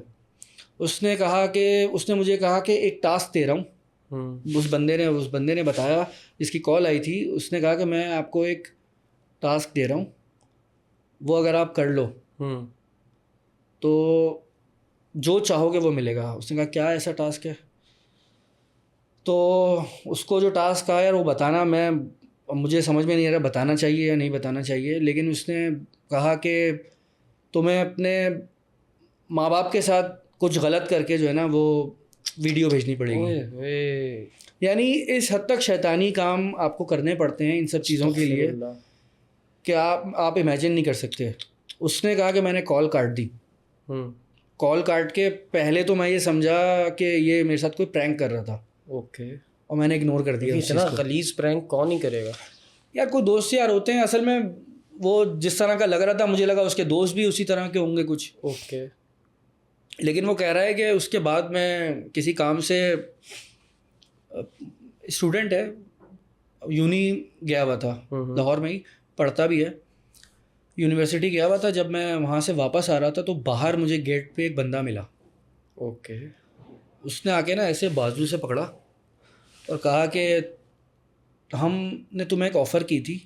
اس نے مجھے کہا کہ ایک ٹاسک دے رہا ہوں. اس بندے نے بتایا, جس کی کال آئی تھی, اس نے کہا کہ میں آپ کو ایک ٹاسک دے رہا ہوں, وہ اگر آپ کر لو تو جو چاہو گے وہ ملے گا. اس نے کہا کیا ایسا ٹاسک ہے؟ تو اس کو جو ٹاسک آیا وہ بتانا, مجھے سمجھ میں نہیں آ رہا بتانا چاہیے یا نہیں بتانا چاہیے, لیکن اس نے کہا کہ تمہیں اپنے ماں باپ کے ساتھ کچھ غلط کر کے جو ہے نا وہ ویڈیو بھیجنی پڑے گی. یعنی اس حد تک شیطانی کام آپ کو کرنے پڑتے ہیں ان سب چیزوں کے لیے کہ آپ امیجن نہیں کر سکتے. اس نے کہا کہ میں نے کال کاٹ دی. کال کاٹ کے پہلے تو میں یہ سمجھا کہ یہ میرے ساتھ کوئی پرینک کر رہا تھا. اوکے. اور میں نے اگنور کر دیا. اتنا غلیظ پرینک کون ہی کرے گا یار؟ کوئی دوست یار ہوتے ہیں اصل میں, وہ جس طرح کا لگ رہا تھا مجھے لگا اس کے دوست بھی اسی طرح کے ہوں گے کچھ. اوکے. لیکن وہ کہہ رہا ہے کہ اس کے بعد میں کسی کام سے, اسٹوڈنٹ ہے, یونی گیا ہوا تھا لاہور میں ہی پڑھتا بھی ہے, یونیورسٹی گیا ہوا تھا. جب میں وہاں سے واپس آ رہا تھا تو باہر مجھے گیٹ پہ ایک بندہ ملا. اوکے. اس نے آ کے نا ایسے بازو سے پکڑا اور کہا کہ ہم نے تمہیں ایک آفر کی تھی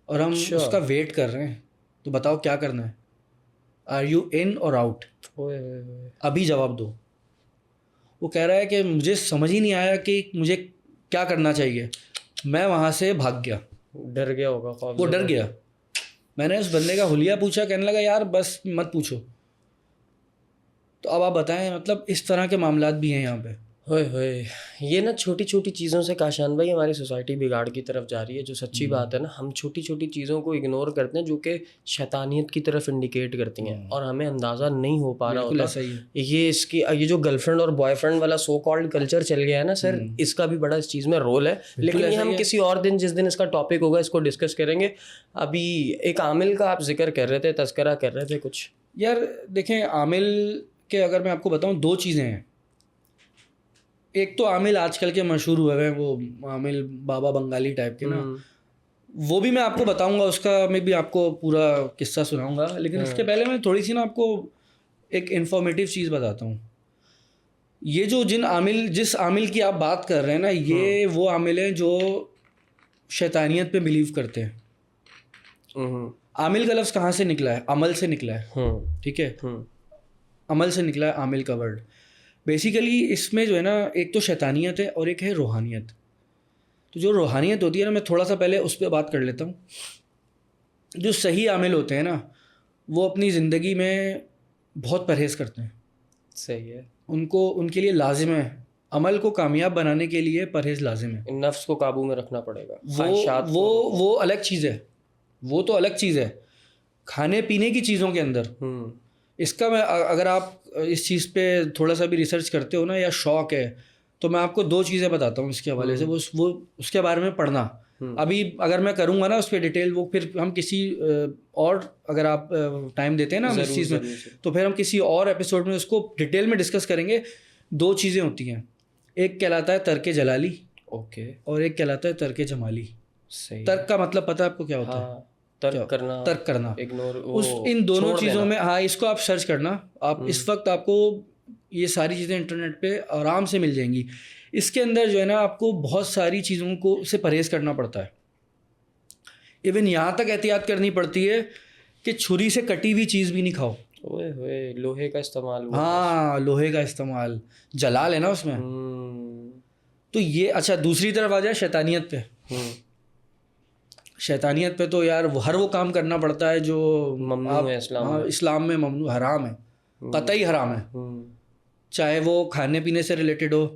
اور ہم اس کا ویٹ کر رہے ہیں, تو بتاؤ کیا کرنا ہے, آر یو ان اور آؤٹ, ابھی جواب دو. وہ کہہ رہا ہے کہ مجھے سمجھ ہی نہیں آیا کہ مجھے کیا کرنا چاہیے. میں وہاں سے بھاگ گیا. ڈر گیا ہوگا. وہ ڈر گیا. میں نے اس بندے کا حلیہ پوچھا, کہنے لگا یار بس مت پوچھو. تو اب آپ بتائیں, مطلب اس طرح کے معاملات بھی ہیں یہاں پہ. ہوئے یہ نا چھوٹی چھوٹی چیزوں سے کاشان بھائی ہماری سوسائٹی بگاڑ کی طرف جا رہی ہے. جو سچی بات ہے نا, ہم چھوٹی چھوٹی چیزوں کو اگنور کرتے ہیں جو کہ شیطانیت کی طرف انڈیکیٹ کرتی ہیں, اور ہمیں اندازہ نہیں ہو پا رہا ہوتا. یہ جو گرل فرینڈ اور بوائے فرینڈ والا سو کالڈ کلچر چل گیا ہے نا سر, اس کا بھی بڑا اس چیز میں رول ہے. لیکن یہ ہم کسی اور دن, جس دن اس کا ٹاپک ہوگا, اس کو ڈسکس کریں گے. ابھی ایک عامل کا آپ ذکر کر رہے تھے, تذکرہ کر رہے تھے کچھ. یار دیکھیں, عامل کے اگر میں آپ کو بتاؤں دو چیزیں ہیں. ایک تو عامل آج کل کے مشہور ہوئے ہیں, وہ عامل بابا بنگالی ٹائپ کے نا, وہ بھی میں آپ کو بتاؤں گا, اس کا میں بھی آپ کو پورا قصہ سناؤں گا. لیکن اس کے پہلے میں تھوڑی سی نا آپ کو ایک انفارمیٹیو چیز بتاتا ہوں. یہ جو جس عامل کی آپ بات کر رہے ہیں نا, یہ وہ عامل ہیں جو شیطانیت پہ بلیو کرتے ہیں. عامل کا لفظ کہاں سے نکلا ہے؟ عمل سے نکلا ہے. ٹھیک ہے, عمل سے نکلا ہے عامل کا ورڈ. بیسیکلی اس میں جو ہے نا, ایک تو شیطانیت ہے اور ایک ہے روحانیت. تو جو روحانیت ہوتی ہے نا, میں تھوڑا سا پہلے اس پہ بات کر لیتا ہوں. جو صحیح عامل ہوتے ہیں نا, وہ اپنی زندگی میں بہت پرہیز کرتے ہیں. صحیح ہے. ان کے لیے لازم ہے, عمل کو کامیاب بنانے کے لیے پرہیز لازم ہے. نفس کو قابو میں رکھنا پڑے گا. خواہشات وہ الگ چیز ہے, وہ تو الگ چیز ہے. کھانے پینے کی چیزوں کے اندر اس کا میں اگر آپ اس چیز پہ تھوڑا سا بھی ریسرچ کرتے ہو نا یا شوق ہے تو میں آپ کو 2 چیزیں بتاتا ہوں اس کے حوالے سے. وہ اس کے بارے میں پڑھنا. ابھی اگر میں کروں گا نا اس پہ ڈیٹیل, وہ پھر ہم کسی اور اگر آپ ٹائم دیتے ہیں نا اس چیز میں تو پھر ہم کسی اور ایپیسوڈ میں اس کو ڈیٹیل میں ڈسکس کریں گے. 2 چیزیں ہوتی ہیں, ایک کہلاتا ہے ترک جلالی, اوکے, اور ایک کہلاتا ہے ترک جمالی. صحیح. ترک کا مطلب پتہ ہے آپ کو کیا ہوتا ہے؟ ترک کرنا, ترک کرنا. اگنور, ان دونوں چیزوں میں, ہاں اس کو آپ سرچ کرنا. آپ اس وقت آپ کو یہ ساری چیزیں انٹرنیٹ پہ آرام سے مل جائیں گی. اس کے اندر جو ہے نا آپ کو بہت ساری چیزوں کو سے پرہیز کرنا پڑتا ہے. ایون یہاں تک احتیاط کرنی پڑتی ہے کہ چھری سے کٹی ہوئی چیز بھی نہیں کھاؤ. اوئے ہوئے, لوہے کا استعمال. ہاں, لوہے کا استعمال, جلال ہے نا اس میں. تو یہ اچھا, دوسری طرف آ جائے شیطانیت پہ. شیطانیت پہ تو یار ہر وہ کام کرنا پڑتا ہے جو ممنوع ہے اسلام میں ممنوع, حرام ہے, قطعی حرام ہے. چاہے وہ کھانے پینے سے ریلیٹڈ ہو,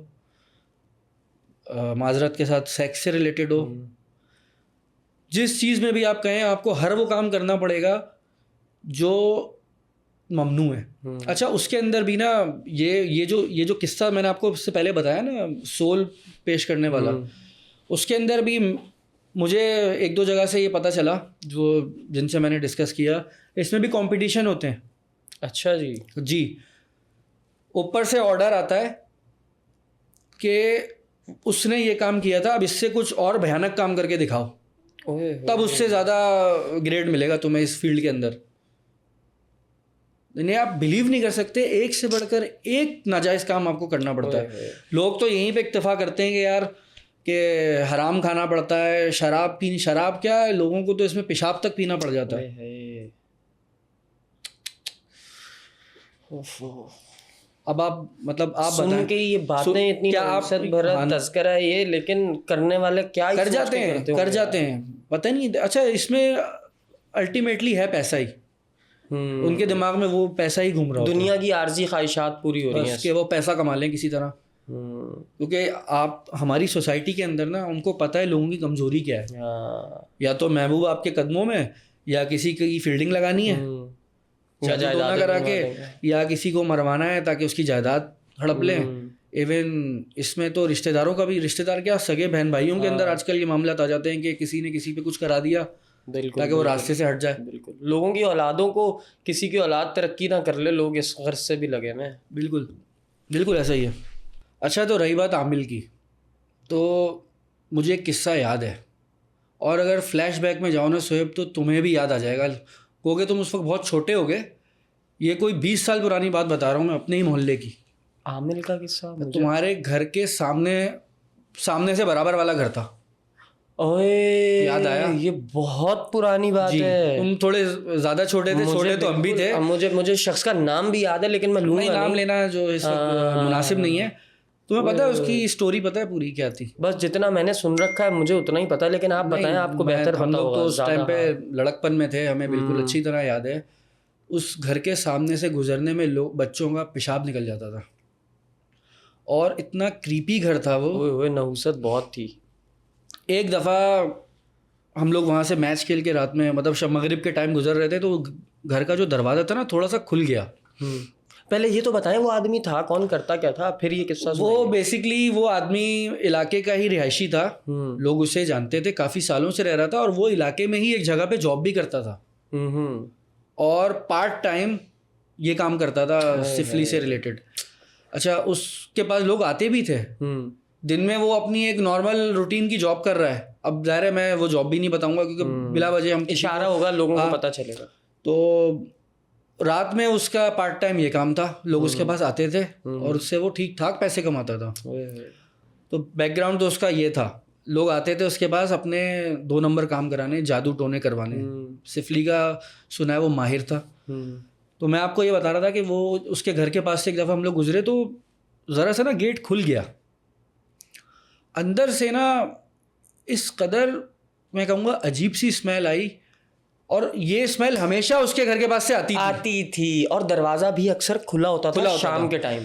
معذرت کے ساتھ سیکس سے ریلیٹڈ ہو, جس چیز میں بھی آپ کہیں آپ کو ہر وہ کام کرنا پڑے گا جو ممنوع ہے. اچھا, اس کے اندر بھی نا یہ جو قصہ میں نے آپ کو اس سے پہلے بتایا نا, سول پیش کرنے والا, اس کے اندر بھی مجھے 1-2 جگہ سے یہ پتہ چلا جو جن سے میں نے ڈسکس کیا, اس میں بھی کمپٹیشن ہوتے ہیں. اچھا جی. جی, اوپر سے آرڈر آتا ہے کہ اس نے یہ کام کیا تھا, اب اس سے کچھ اور بھیانک کام کر کے دکھاؤ, تب اس سے زیادہ گریڈ ملے گا تمہیں اس فیلڈ کے اندر. یعنی آپ بلیو نہیں کر سکتے, ایک سے بڑھ کر ایک ناجائز کام آپ کو کرنا پڑتا ہے. لوگ تو یہیں پہ اکتفا کرتے ہیں کہ یار کہ حرام کھانا پڑتا ہے, شراب کیا ہے, لوگوں کو تو اس میں پیشاب تک پینا پڑ جاتا ہے. اب آپ مطلب آپ سن کے یہ باتیں اتنی نفست بھرا تذکرہ ہے یہ, لیکن کرنے والے کیا کر جاتے ہیں پتہ نہیں. اچھا, اس میں الٹیمیٹلی ہے پیسہ ہی, ان کے دماغ میں وہ پیسہ ہی گھوم رہا ہے, دنیا کی عارضی خواہشات پوری ہو رہی ہیں کہ وہ پیسہ کما لیں کسی طرح. کیونکہ آپ ہماری سوسائٹی کے اندر نا ان کو پتہ ہے لوگوں کی کمزوری کیا ہے. یا تو محبوب آپ کے قدموں میں, یا کسی کی فیلڈنگ لگانی ہے جادو ٹونا کرا کے, یا کسی کو مروانا ہے تاکہ اس کی جائیداد ہڑپ لیں. ایون اس میں تو رشتہ داروں کا بھی, رشتہ دار کیا سگے بہن بھائیوں کے اندر آج کل یہ معاملات آ جاتے ہیں کہ کسی نے کسی پہ کچھ کرا دیا تاکہ وہ راستے سے ہٹ جائے. بالکل, لوگوں کی اولادوں کو, کسی کی اولاد ترقی نہ کر لے, لوگ اس غرض سے بھی لگے ہوئے ہیں. بالکل ایسا ہی ہے. اچھا, تو رہی بات عامل کی, تو مجھے ایک قصہ یاد ہے, اور اگر فلیش بیک میں جاؤ نا صہیب تو تمہیں بھی یاد آ جائے گا, کیونکہ تم اس وقت بہت چھوٹے ہو گئے. یہ کوئی 20 سال پرانی بات بتا رہا ہوں میں, اپنے ہی محلے کی. عامل کا قصہ تمہارے گھر کے سامنے سے برابر والا گھر تھا. یاد آیا؟ یہ بہت پرانی بات ہے. تم تھوڑے زیادہ چھوٹے تھے, چھوٹے تو ہم بھی تھے. مجھے شخص کا نام بھی یاد ہے, لیکن میں نام لینا جو اس وقت مناسب نہیں ہے. تمہیں پتا ہے اس کی اسٹوری پتہ ہے پوری کیا تھی؟ بس جتنا میں نے سن رکھا ہے مجھے اتنا ہی پتا, لیکن آپ بتائیں, آپ کو بہتر پتا ہوگا. ہم لوگ تو اس ٹائم پہ لڑکپن میں تھے, ہمیں بالکل اچھی طرح یاد ہے. اس گھر کے سامنے سے گزرنے میں بچوں کا پیشاب نکل جاتا تھا, اور اتنا کریپی گھر تھا وہ, نحوست بہت تھی. ایک دفعہ ہم لوگ وہاں سے میچ کھیل کے رات میں, مطلب شب مغرب کے ٹائم گزر رہے تھے, تو گھر کا جو دروازہ تھا نا تھوڑا سا کھل گیا. پہلے یہ تو بتائیں وہ آدمی تھا کون, کرتا کیا تھا, پھر یہ قصہ. وہ بیسکلی وہ آدمی علاقے کا ہی رہائشی تھا, لوگ اسے جانتے تھے, کافی سالوں سے رہ رہا تھا, اور وہ علاقے میں ہی ایک جگہ پہ جاب بھی کرتا تھا, اور پارٹ ٹائم یہ کام کرتا تھا سفلی سے ریلیٹڈ. اچھا, اس کے پاس لوگ آتے بھی تھے دن میں, وہ اپنی ایک نارمل روٹین کی جاب کر رہا ہے. اب ظاہر ہے میں وہ جاب بھی نہیں بتاؤں گا کیونکہ بلا وجہ ہم اشارہ ہوگا, لوگوں کو پتہ چلے گا. تو رات میں اس کا پارٹ ٹائم یہ کام تھا, لوگ اس کے پاس آتے تھے اور اس سے وہ ٹھیک ٹھاک پیسے کماتا تھا. تو بیک گراؤنڈ تو اس کا یہ تھا, لوگ آتے تھے اس کے پاس اپنے 2 نمبر کام کرانے, جادو ٹونے کروانے. سفلی کا سنا ہے وہ ماہر تھا. تو میں آپ کو یہ بتا رہا تھا کہ وہ اس کے گھر کے پاس سے ایک دفعہ ہم لوگ گزرے, تو ذرا سا نا گیٹ کھل گیا, اندر سے نا اس قدر میں کہوں گا عجیب سی اسمیل آئی اور یہ اسمیل ہمیشہ اس کے گھر کے پاس سے آتی تھی اور دروازہ بھی اکثر کھلا ہوتا تھا شام کے ٹائم.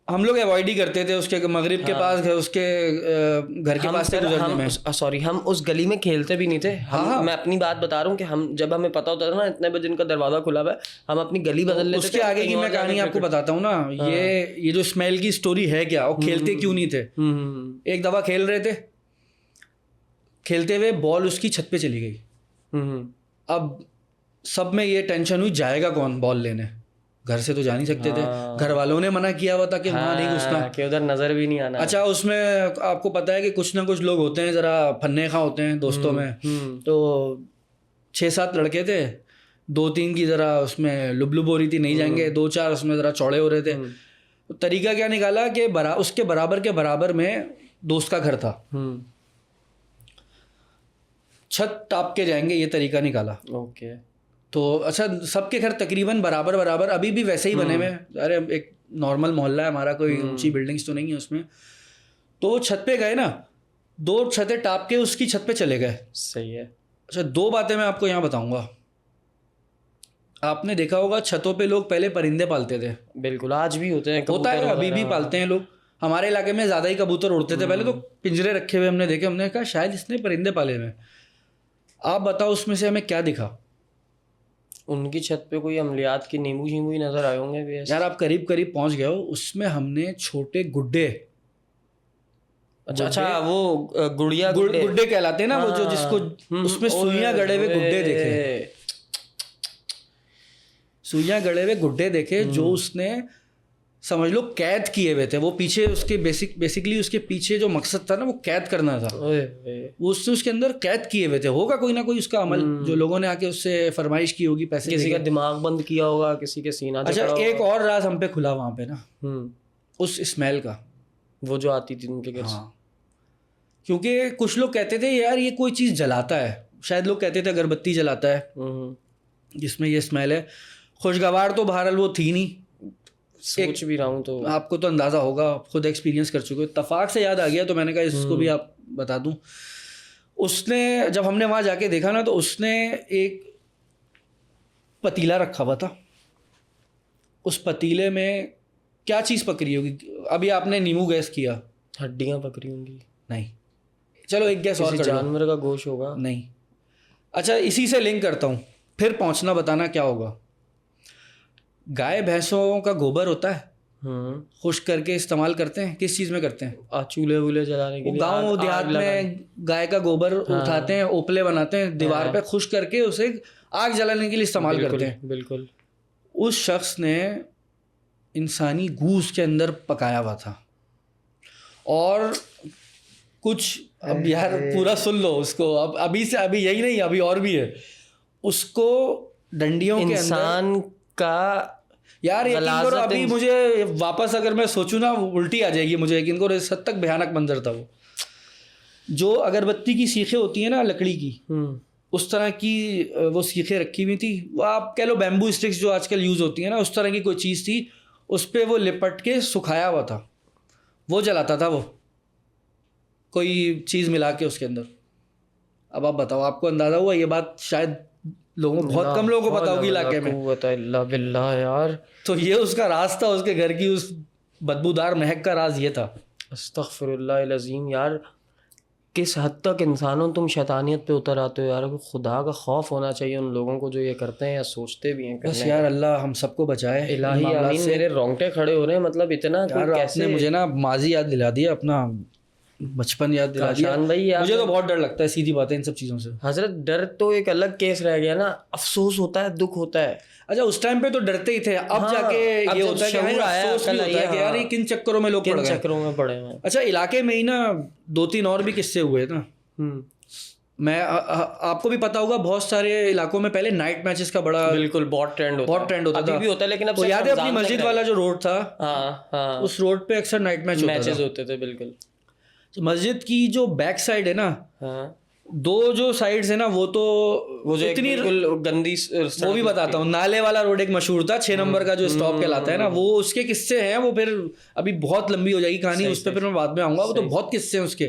ہم لوگ اوائڈ ہی کرتے تھے اس کے مغرب کے پاس اس کے گھر کے پاس سے گزرنے میں. سوری, ہم اس گلی میں کھیلتے بھی نہیں تھے. میں اپنی بات بتا رہا ہوں کہ ہم جب ہمیں پتا ہوتا تھا نا اتنے بجے ان کا دروازہ کھلا ہوا ہے, ہم اپنی گلی بدل لیتے تھے. اس کے آگے کی میں کہانی آپ کو بتاتا ہوں نا, یہ جو اسمیل کی اسٹوری ہے کیا, اور کھیلتے کیوں نہیں تھے. ایک دفعہ کھیل رہے تھے, کھیلتے ہوئے بال اس کی چھت پہ چلی گئی. اب سب میں یہ ٹینشن ہوئی جائے گا کون بال لینے, گھر سے تو جا نہیں سکتے تھے, گھر والوں نے منع کیا ہوا تھا کہ وہاں نہیں گھسنا, کہ ادھر نظر بھی نہیں آنا. اچھا اس میں آپ کو پتا ہے کہ کچھ نہ کچھ لوگ ہوتے ہیں ذرا پھنے خواہ ہوتے ہیں دوستوں میں, تو 6-7 لڑکے تھے, 2-3 کی ذرا اس میں لب ہو رہی تھی, نہیں جائیں گے, 2-4 اس میں ذرا چوڑے ہو رہے تھے. طریقہ کیا نکالا کہ اس کے برابر میں دوست کا گھر تھا, چھت ٹاپ کے جائیں گے, یہ طریقہ نکالا. اوکے, تو اچھا سب کے گھر تقریباً برابر ابھی بھی ویسے ہی بنے ہوئے, ارے ایک نارمل محلہ ہے ہمارا, کوئی اونچی بلڈنگس تو نہیں ہے اس میں. تو وہ چھت پہ گئے نا, 2 چھتیں ٹاپ کے اس کی چھت پہ چلے گئے. صحیح ہے. اچھا 2 باتیں میں آپ کو یہاں بتاؤں گا. آپ نے دیکھا ہوگا چھتوں پہ لوگ پہلے پرندے پالتے تھے. بالکل, آج بھی ہوتے ہیں, ہوتا ہے, ابھی بھی پالتے ہیں لوگ. ہمارے علاقے میں زیادہ ہی کبوتر اڑتے تھے پہلے, تو پنجرے رکھے ہوئے ہم نے دیکھے, ہم نے کہا شاید اس نے پرندے پالے ہوئے. آپ بتاؤ اس میں سے ہمیں کیا دکھا. ان کی چھت پہ کوئی عملیات کی نیمبو شیمبو ہی نظر آئے ہوں گے. یار آپ قریب پہنچ گئے ہو. اس میں ہم نے چھوٹے گڈے, اچھا وہ گڈے کہلاتے ہیں نا, وہ جو جس کو اس میں سوئیاں گڑے ہوئے گڈے دیکھے, سوئیاں گڑے ہوئے گڈے دیکھے, جو اس نے سمجھ لو قید کیے ہوئے تھے. وہ پیچھے اس کے بیسکلی اس کے پیچھے جو مقصد تھا نا, وہ قید کرنا تھا. وہ اس کے اندر قید کیے ہوئے تھے. ہوگا کوئی نہ کوئی اس کا عمل, جو لوگوں نے آ کے اس سے فرمائش کی ہوگی, پیسے, کسی کا دماغ بند کیا ہوگا, کسی کے سینہ. اچھا ایک اور راز ہم پہ کھلا وہاں پہ نا, اس اسمیل کا, وہ جو آتی تھی ان کے گھر. ہاں, کیونکہ کچھ لوگ کہتے تھے یار یہ کوئی چیز جلاتا ہے, شاید لوگ کہتے تھے اگربتی جلاتا ہے جس میں یہ اسمیل ہے. خوشگوار تو بہرحال وہ تھی نہیں, سوچ بھی رہا ہوں تو آپ کو تو اندازہ ہوگا, خود ایکسپیرینس کر چکے. اتفاق سے یاد آ گیا تو میں نے کہا اس کو بھی آپ بتا دوں. اس نے جب ہم نے وہاں جا کے دیکھا نا, تو اس نے ایک پتیلا رکھا ہوا تھا. اس پتیلے میں کیا چیز پکڑی ہوگی؟ ابھی آپ نے نیمو گیس کیا, ہڈیاں پکڑی ہوں گی. نہیں, چلو ایک گیس اور, جانور کا گوشت ہوگا. نہیں. اچھا اسی سے لنک کرتا ہوں, پھر پہنچنا بتانا کیا ہوگا. گائے بھینسوں کا گوبر ہوتا ہے, خشک کر کے استعمال کرتے ہیں. کس چیز میں کرتے ہیں؟ چولہے وولے جلانے کے لیے. گاؤں دیہات میں گائے کا گوبر اٹھاتے ہیں, اوپلے بناتے ہیں, دیوار پہ خشک کر کے اسے آگ جلانے کے لیے استعمال کرتے ہیں. بالکل. اس شخص نے انسانی گوشت کے اندر پکایا ہوا تھا, اور کچھ, اب یار پورا سن لو اس کو, اب ابھی سے ابھی یہی نہیں, ابھی اور بھی ہے. اس کو ڈنڈیوں کے انسان کا, یار یقین کرو ابھی مجھے واپس اگر میں سوچوں نا الٹی آ جائے گی مجھے, یقین کرو اس حد تک بھیانک منظر تھا وہ. جو اگربتی کی سیخیں ہوتی ہیں نا لکڑی کی, اس طرح کی وہ سیخیں رکھی ہوئی تھی. وہ آپ کہہ لو بیمبو اسٹکس جو آج کل یوز ہوتی ہیں نا, اس طرح کی کوئی چیز تھی. اس پہ وہ لپٹ کے سکھایا ہوا تھا, وہ جلاتا تھا وہ کوئی چیز ملا کے اس کے اندر. اب آپ بتاؤ, آپ کو اندازہ ہوا یہ بات؟ شاید لوگوں, بہت کم لوگوں کو پتا ہوگی علاقے میں. اللہ باللہ یار, تو یہ اس کا راز تھا, اس کے گھر کی اس بدبودار مہک کا راز یہ تھا. استغفر اللہ العظیم. یار کس حد تک انسانوں تم شیطانیت پہ اتر آتے ہو یار. خدا کا خوف ہونا چاہیے ان لوگوں کو جو یہ کرتے ہیں یا سوچتے بھی ہیں. بس یار اللہ ہم سب کو بچائے. الہی آمین. میرے رونگٹے کھڑے ہو رہے ہیں, مطلب اتنا کیسے مجھے نا ماضی یاد دلا دیا, اپنا بچپن یاد دلا دیا. مجھے تو بہت ڈر لگتا ہے, سیدھی بات ہے, ان سب چیزوں سے. حضرت ڈر تو ایک الگ کیس رہ گیا نا, افسوس ہوتا ہے, دکھ ہوتا ہے. اچھا اس ٹائم پہ تو ڈرتے ہی تھے, اب جا کے یہ ہوتا ہے کہ افسوس بھی ہوتا ہے کہ یار یہ کن چکروں میں لوگ پڑے ہیں. اچھا علاقے میں ہی نا 2-3 اور بھی قصے ہوئے نا. میں آپ کو بھی پتا ہوگا بہت سارے علاقوں میں پہلے نائٹ میچز کا بڑا بالکل بہت ٹرینڈ ہوتا تھا. ابھی بھی ہوتا ہے, لیکن اب یاد ہے اپنی مسجد والا جو روڈ تھا, اس روڈ پہ اکثر نائٹ میچز ہوتے تھے. بالکل. مسجد کی جو بیک سائڈ ہے نا, 2 جو سائڈز ہیں نا, وہ تو وہ جو اتنی گندی, وہ بھی بتاتا ہوں. نالے والا روڈ ایک مشہور تھا, 6 نمبر کا جو اسٹاپ کہلاتا ہے نا, وہ اس کے قصے ہیں. وہ پھر ابھی بہت لمبی ہو جائے گی کہانی, اس پہ پھر میں بعد میں آؤں گا. وہ تو بہت قصے ہیں اس کے.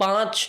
5